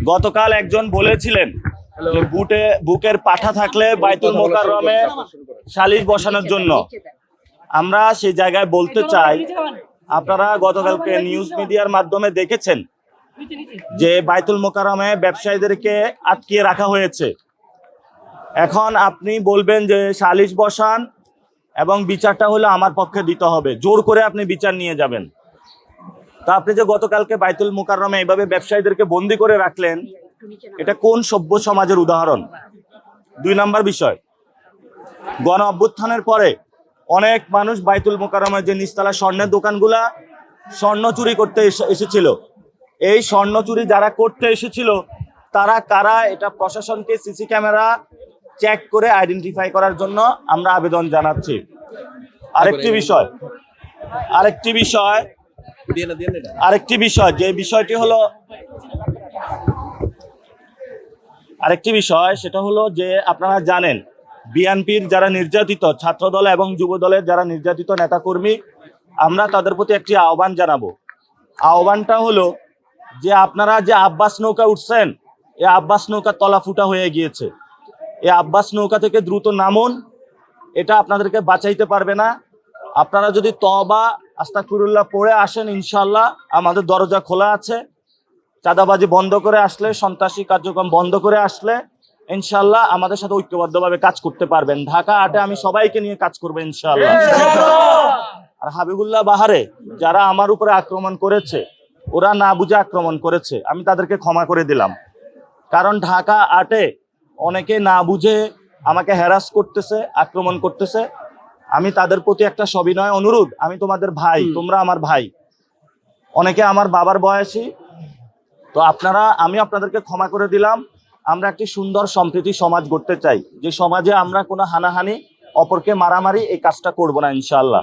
গতকাল একজন বলেছিলেন যে বুকের পাঠা থাকলে বাইতুল মোকাররমে সালিশ বসানোর জন্য। আমরা সেই জায়গায় বলতে চাই, আপনারা গতকালকে নিউজ মিডিয়ার মাধ্যমে দেখেছেন যে বাইতুল মোকাররমে ব্যবসায়ীদেরকে আটকিয়ে রাখা হয়েছে। এখন আপনি বলবেন যে সালিশ বসান এবং বিচারটা হলে আমার পক্ষে দিতে হবে, জোর করে আপনি বিচার নিয়ে যাবেন। তা আপনি যে গতকালকে বাইতুল মোকাররমে এইভাবে ব্যবসায়ীদেরকে বন্দি করে রাখলেন, এটা কোন সভ্য সমাজের উদাহরণ? 2 নম্বর বিষয়, গণ অভ্যুত্থানের পরে অনেক মানুষ বাইতুল মোকাররমের যে নিচতলা স্বর্ণের দোকানগুলা স্বর্ণ চুরি করতে এসেছিল। এই স্বর্ণ চুরি যারা করতে এসেছিল তারা কারা, এটা প্রশাসনকে সিসি ক্যামেরা চেক করে আইডেন্টিফাই করার জন্য আমরা আবেদন জানাচ্ছি। আরেকটি বিষয় যে বিষয়টি হলো সেটা হলো যে আপনারা জানেন বিএনপির যারা নির্যাতিত ছাত্রদল এবং যুব দলের যারা নির্যাতিত নেতাকর্মী, আমরা তাদের প্রতি একটি আহ্বান জানাবো। আহ্বানটা হলো যে আপনারা যে আব্বাস নৌকা উঠছেন, এই আব্বাস নৌকা তলা ফুটা হয়ে গিয়েছে। এই আব্বাস নৌকা থেকে দ্রুত নামুন, এটা আপনাদেরকে বাঁচাইতে পারবে না। আপনারা যদি তওবা আস্তাগফিরুল্লাহ পড়ে আসেন, ইনশাআল্লাহ আমাদের দরজা খোলা আছে। চাঁদাবাজি বন্ধ করে আসলে, সন্ত্রাসী কার্যক্রম বন্ধ করে আসলে ইনশাআল্লাহ আমাদের সাথে ঐক্যবদ্ধভাবে কাজ করতে পারবেন। ঢাকা 8-এ আমি সবাইকে নিয়ে কাজ করবো ইনশাআল্লাহ। আর হাবিবুল্লাহ বাহারে যারা আমার উপরে আক্রমণ করেছে, ওরা না বুঝে আক্রমণ করেছে, আমি তাদেরকে ক্ষমা করে দিলাম। কারণ ঢাকা 8-এ অনেকে না বুঝে আমাকে হ্যারাস করতেছে, আক্রমণ করতেছে। আমি তাদের প্রতি একটা সবিনয় অনুরোধ, আমি তোমাদের ভাই, তোমরা আমার ভাই, অনেকে আমার বাবার বয়সী, তো আমি আপনাদেরকে ক্ষমা করে দিলাম। আমরা একটি সুন্দর সম্প্রীতি সমাজ গড়তে চাই, যে সমাজে আমরা কোনো হানাহানি, অপরকে মারামারি এই কাজটা করব না ইনশাআল্লাহ।